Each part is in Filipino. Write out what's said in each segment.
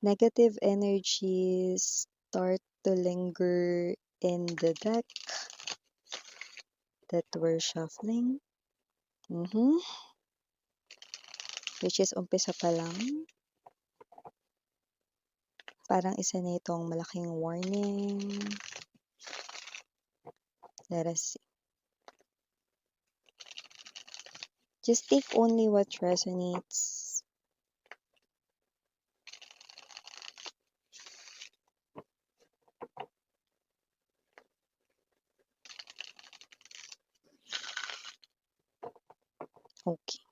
Negative energies start to linger in the deck that we're shuffling. Which is umpisa pa lang. Parang isa na itong malaking warning. Let us see. Just take only what resonates. Okay.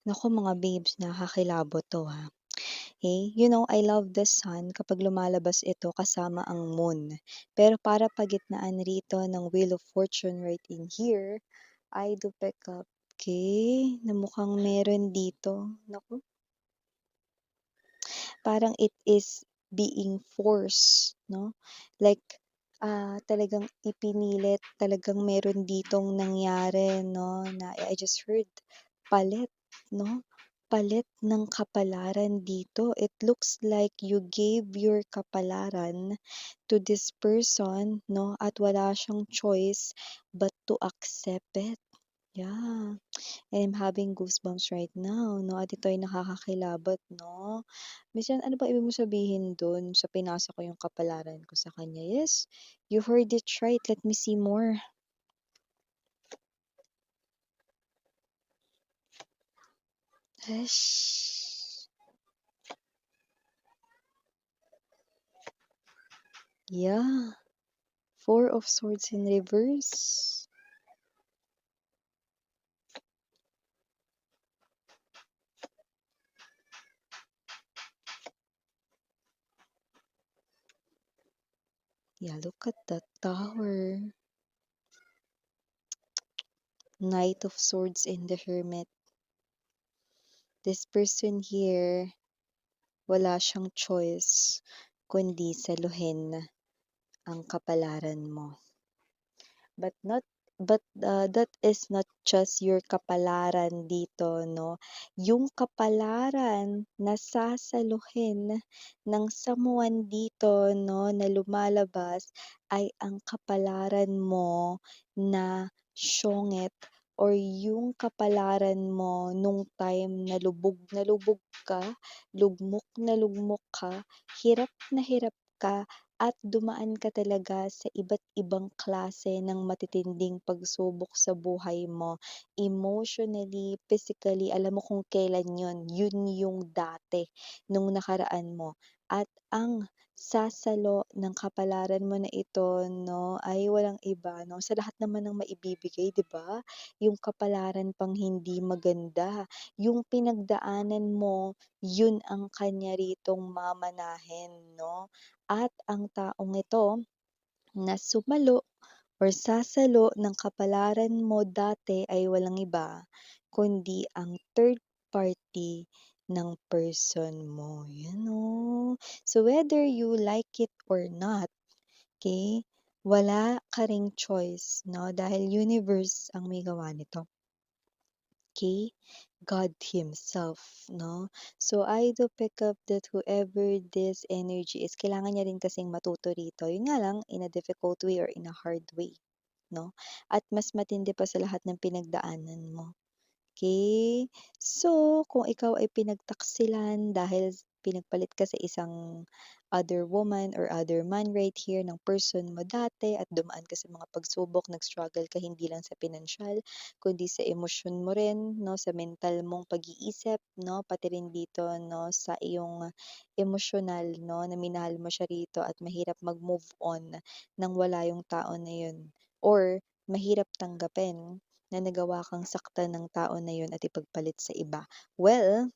Naku mga babes, nakakakilabot to ha. Okay? You know, I love the sun kapag lumalabas ito kasama ang moon. Pero para pagitnaan rito ng Wheel of Fortune right in here, I do pick up, okay, na mukhang meron dito. Naku, parang it is being forced, no? Like, talagang ipinilit, talagang meron ditong nangyari, no? Na I just heard, palit, no? Palit ng kapalaran dito. It looks like you gave your kapalaran to this person, no? At wala siyang choice but to accept it. Yeah. And I'm having goosebumps right now, no? At ito ay nakakakilabot, no? Minsan, ano ba ibig mo sabihin dun sa pinasa ko yung kapalaran ko sa kanya? Yes, you heard it right. Let me see more. Yes. Yeah. Four of Swords in reverse. Yeah, look at that tower. Knight of Swords in the Hermit. This person here, wala siyang choice kundi saluhin ang kapalaran mo. That is not just your kapalaran dito, no? Yung kapalaran na sasaluhin ng someone dito, no, na lumalabas ay ang kapalaran mo na syongit or yung kapalaran mo nung time na lubog ka, lugmok ka, hirap na hirap ka, at dumaan ka talaga sa iba't ibang klase ng matitinding pagsubok sa buhay mo. Emotionally, physically, alam mo kung kailan yun. Yun yung dati, nung nakaraan mo. At ang sasalo ng kapalaran mo na ito, no, ay walang iba, no? Sa lahat naman ng maibibigay, di ba? Yung kapalaran pang hindi maganda, yung pinagdaanan mo, yun ang kanya ritong mamanahin, no? At ang taong ito na sumalo or sasalo ng kapalaran mo dati ay walang iba kundi ang third party ng person mo. Yan o. So whether you like it or not, okay, wala ka ring choice, no? Dahil universe ang may gawa nito. Okay? God Himself, no? So, I do pick up that whoever this energy is, kailangan niya rin kasing matuto rito. Yun nga lang, in a difficult way or in a hard way, no? At mas matindi pa sa lahat ng pinagdaanan mo. Okay? So, kung ikaw ay pinagtaksilan dahil pinagpalit ka sa isang other woman or other man right here ng person mo dati at dumaan ka sa mga pagsubok, nag-struggle ka hindi lang sa pinansyal, kundi sa emosyon mo rin, no, sa mental mong pag-iisip, no, pati rin dito, no, sa iyong emosyonal, no, na minahal mo siya rito at mahirap mag-move on nang wala yung tao na yun. Or, mahirap tanggapin na nagawa kang saktan ng tao na yun at ipagpalit sa iba. Well,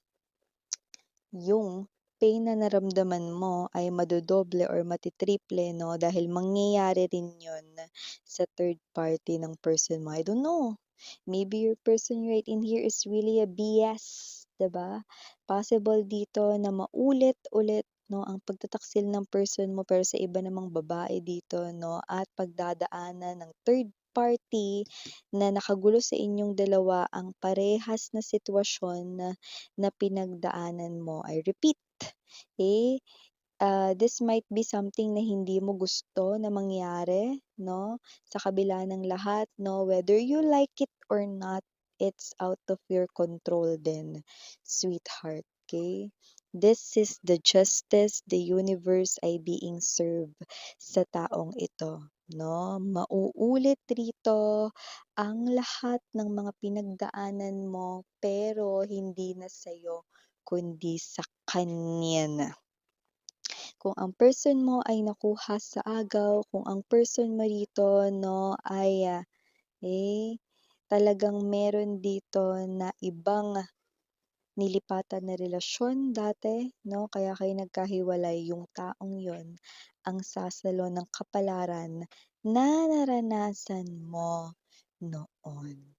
yung pain na naramdaman mo ay madodoble or matitriple, no? Dahil mangyayari rin yun sa third party ng person mo. I don't know. Maybe your person right in here is really a BS. 'di ba? Possible dito na maulit-ulit 'no, ang pagtataksil ng person mo pero sa iba namang babae dito 'no, at pagdadaanan ng third party na nakagulo sa inyong dalawa ang parehas na sitwasyon na pinagdaanan mo. I repeat, eh, this might be something na hindi mo gusto na mangyari 'no, sa kabila ng lahat 'no, whether you like it or not, it's out of your control din, sweetheart, okay. This is the justice the universe ay being served sa taong ito 'no. Mauulit rito ang lahat ng mga pinagdaanan mo pero hindi na sa'yo kundi sa kanya na. Kung ang person mo ay nakuha sa agaw, kung ang person mo rito 'no ay, talagang meron dito na ibang nilipatan na relasyon dati 'no, kaya kayo nagkahiwalay, yung taong yun ang sasalo ng kapalaran na naranasan mo noon.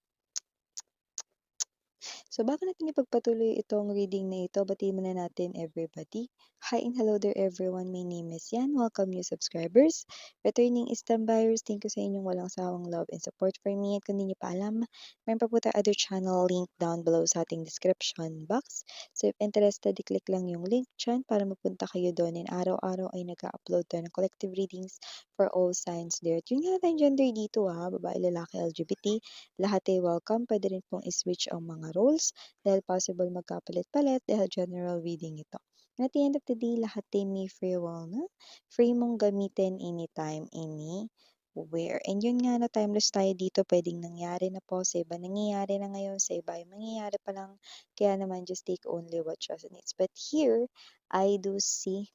So bago natin ipagpatuloy itong reading na ito, batiin muna natin everybody. Hi and hello there everyone, my name is Yan. Welcome new subscribers, returning buyers. Thank you sa inyong walang sawang love and support for me. At kung di niyo pa alam, meron pa po tayo other channel link down below sa ating description box. So if interested, i-click lang yung link dyan para mapunta kayo doon. And araw-araw ay nag-upload tayo ng collective readings for all signs there. At yun nga tayong gender dito babae, lalaki, LGBT. Lahat ay welcome. Pwede rin pong i-switch ang mga roles dahil possible magkapalit-palit dahil general reading ito. And at the end of the day, lahat ay may free will na. Free mong gamitin anytime, anywhere. And yun nga na timeless tayo dito, pwedeng nangyari na po, sa iba nangyayari na ngayon, sa iba ay mangyayari pa lang. Kaya naman, just take only what resonates. But here, I do see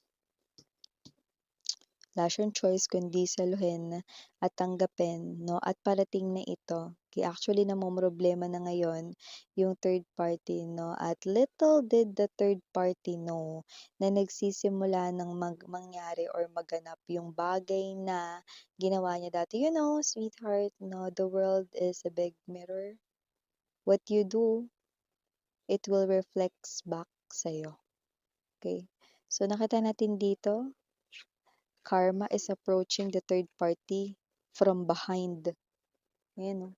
wala siyang choice kundi saluhin at tanggapin 'no, at parating na ito. Kaya actually namomroblema na ngayon yung third party 'no, at little did the third party know na nagsisimula ng mangyari or maganap yung bagay na ginawa niya dati. You know, sweetheart 'no, the world is a big mirror. What you do, it will reflects back sa'yo, okay. So nakita natin dito karma is approaching the third party from behind. Ayan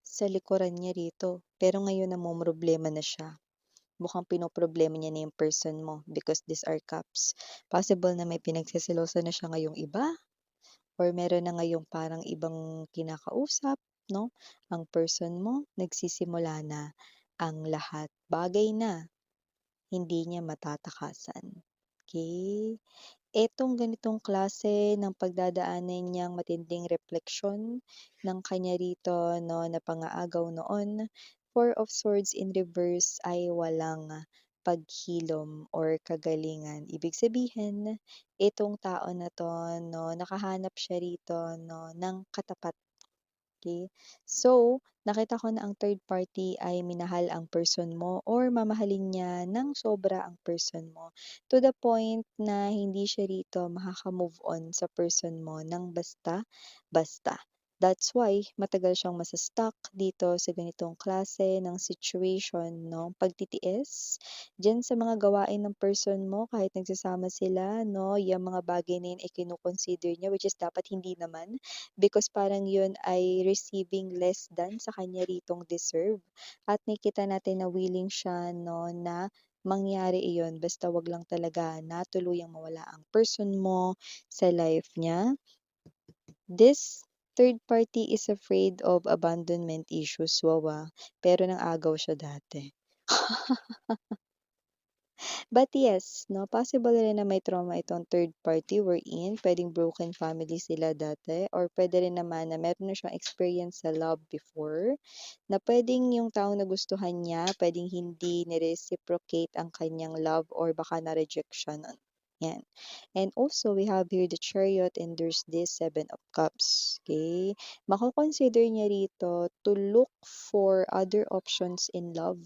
sa likuran niya rito. Pero ngayon namomroblema na siya. Mukhang pinoproblema niya na yung person mo because these are cups. Possible na may pinagseselosa na siya ngayong iba or meron na ngayong parang ibang kinakausap, no? Ang person mo, nagsisimula na ang lahat. Bagay na hindi niya matatakasan. Okay? Etong ganitong klase ng pagdadaanan niyang matinding refleksyon ng kanya rito 'no, na pang-aagaw noon, Four of Swords in reverse ay walang paghilom or kagalingan. Ibig sabihin, itong tao na 'to 'no, nakahanap siya rito 'no, ng katapat. Okay. So, nakita ko na ang third party ay minahal ang person mo or mamahalin niya ng sobra ang person mo. To the point na hindi siya rito makaka-move on sa person mo ng basta-basta. That's why matagal siyang masa-stuck dito sa ganitong klase ng situation, no? Pagtitiis diyan sa mga gawain ng person mo kahit nagsasama sila, no? Yung mga bagay na yun ay kino-consider niya which is dapat hindi naman because parang yun ay receiving less than sa kanya ritong deserve. At nakita natin na willing siya 'no, na mangyari iyon basta wag lang talaga na tuluyang mawala ang person mo sa life niya. This third party is afraid of abandonment issues, wawa, pero nang-agaw siya dati. But yes 'no, possible rin na may trauma itong third party wherein puwedeng broken family sila dati or puwede rin naman na meron na siyang experience sa love before, na puwedeng yung taong nagustuhan niya puwedeng hindi ni-reciprocate ang kanyang love or baka na-reject siya nun, 'yan. And also we have here the Chariot and there's this Seven of Cups, okay. Mako-consider niya rito to look for other options in love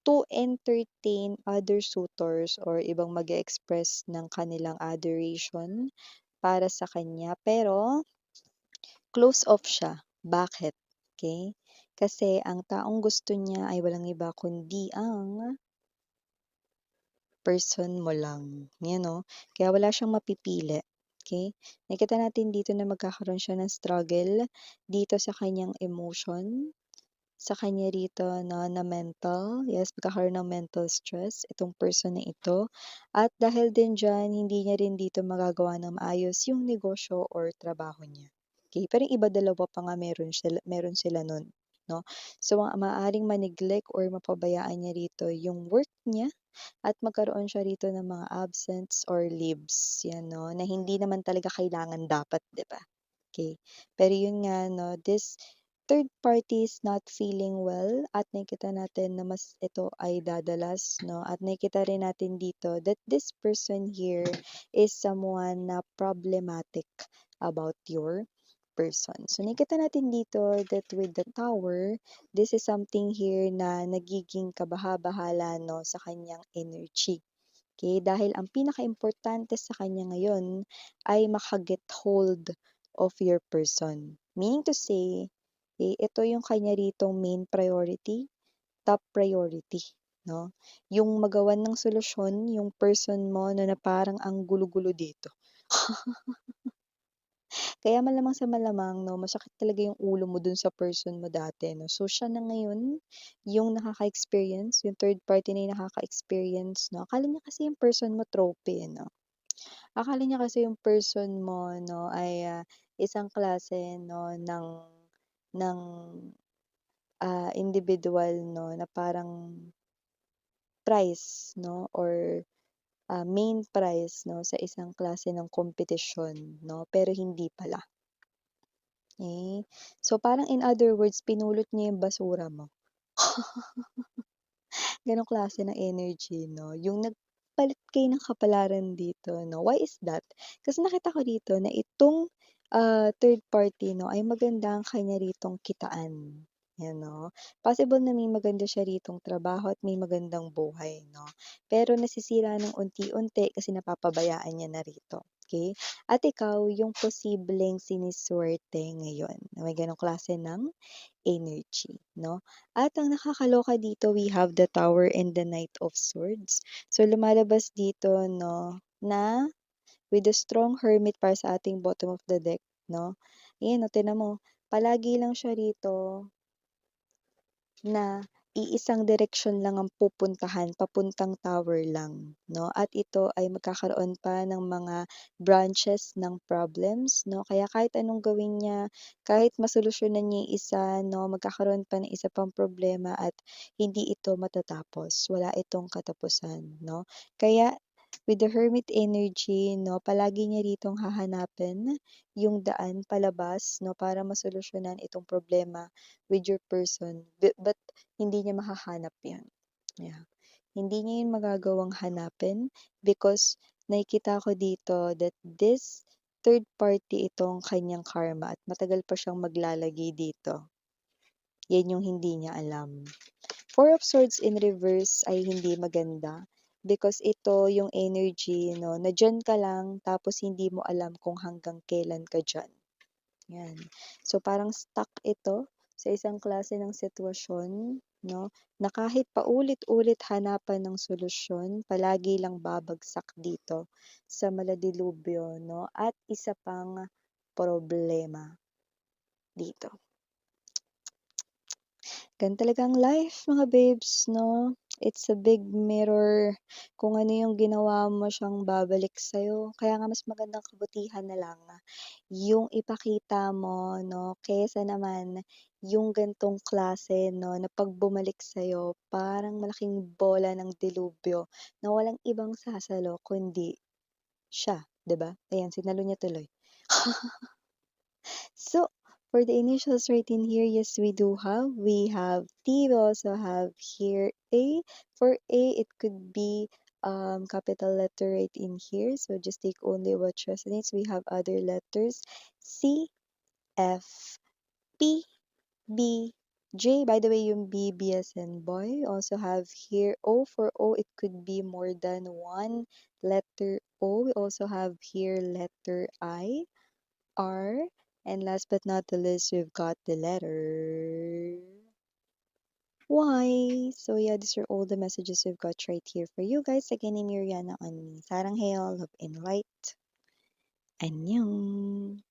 to entertain other suitors or ibang mag-e-express ng kanilang adoration para sa kanya, pero close off siya. Bakit? Okay? Kasi ang taong gusto niya ay walang iba kundi ang person mo lang, yan 'no. Kaya wala siyang mapipili, okey? Nakikita natin dito na magkakaroon siya ng struggle dito sa kanyang emotion, sa kanya rito 'no na mental, yes, magkakaroon ng mental stress itong person na ito. At dahil din diyan, hindi niya rin dito magagawa ng maayos yung negosyo or trabaho niya, okey? Pero yung iba dalawa pa nga meron sila nun 'no. So, maaaring ma-neglect or mapabayaan niya rito yung work niya at magkaroon siya rito ng mga absence or leaves, 'yan 'no, na hindi naman talaga kailangan dapat, 'di ba? Okay. Pero yun nga 'no, this third party is not feeling well at nakikita natin na mas ito ay dadalas 'no, at nakikita rin natin dito that this person here is someone na problematic about your person. So nakikita natin dito that with the tower, this is something here na nagiging kabaha-bahala 'no, sa kanyang energy. Okay, dahil ang pinakaimportante sa kanya ngayon ay maka-get hold of your person. Meaning to say, ito yung kanya ritong main priority, top priority, 'no? Yung magawan ng solusyon yung person mo 'no, na parang ang gulo-gulo dito. Kaya malamang sa malamang 'no, masakit talaga yung ulo mo dun sa person mo dati 'no. So, siya na ngayon yung nakaka-experience, yung third party na yung nakaka-experience 'no. Akala niya kasi yung person mo trophy, eh, 'no. Akala niya kasi yung person mo 'no ay, isang klase 'no ng, individual 'no na parang prize 'no or, main prize 'no sa isang klase ng kompetisyon 'no, pero hindi pala, eh. So, parang in other words pinulot niya yung basura mo. Gano'ng klase ng energy 'no, yung nagpalit kayo ng kapalaran dito 'no. Why is that? Kasi nakita ko dito na itong, third party 'no ay maganda ang kanya ritong kitaan, 'yan 'no. Possible na may maganda siya ritong trabaho at may magandang buhay 'no, pero nasisira ng unti-unti kasi napapabayaan niya na rito, okey? At ikaw yung posibleng siniswerte ngayon na may gano'ng klase ng energy 'no. At ang nakakaloka dito, we have the Tower and the Knight of Swords. So lumalabas dito 'no, na with the strong Hermit para sa ating bottom of the deck 'no. Ayan, oh, tignan mo, palagi lang siya rito na iisang direksyon lang ang pupuntahan, papuntang tower lang 'no, at ito ay magkakaroon pa ng mga branches ng problems 'no. Kaya kahit anong gawin niya, kahit masolusyunan niya yung isa 'no, magkakaroon pa ng isa pang problema at hindi ito matatapos, wala itong katapusan 'no. Kaya with the Hermit energy 'no, palagi niya ritong hahanapin yung daan palabas 'no, para masolusyunan itong problema with your person, but hindi niya mahahanap 'yan, yeah. Hindi niya 'yun magagawang hanapin because nakikita ko dito that this third party itong kanyang karma at matagal pa siyang maglalagay dito. 'Yan yung hindi niya alam. Four of Swords in reverse ay hindi maganda because ito yung energy 'no, na diyan ka lang tapos hindi mo alam kung hanggang kailan ka diyan. 'Yan. So, parang stuck ito sa isang klase ng sitwasyon 'no, na kahit paulit-ulit hanapan ng solusyon, palagi lang babagsak dito sa maladilubyo 'no, at isa pang problema dito. Ganun talaga ang life mga babes 'no, it's a big mirror. Kung ano yung ginawa mo siyang babalik sa'yo. Kaya nga mas magandang kabutihan na lang yung ipakita mo 'no, kaysa naman yung gan'tong klase 'no, na 'pag bumalik sa'yo parang malaking bola ng dilubyo na walang ibang sasalo kundi siya, 'di ba? Ayan, sinalo niya tuloy. So, for the initials right in here, yes, we do have. We have T, we also have here A. For A, it could be capital letter right in here. So just take only what resonates. We have other letters C, F, P, B, J. By the way, yung B, B as in boy. Also have here O. For O, it could be more than one letter O. We also have here letter I. R. And last but not the least, we've got the letter why. So yeah, these are all the messages we've got right here for you guys. Again, I'm Miriana on Sarang Hail, Love and Light. Annyeong!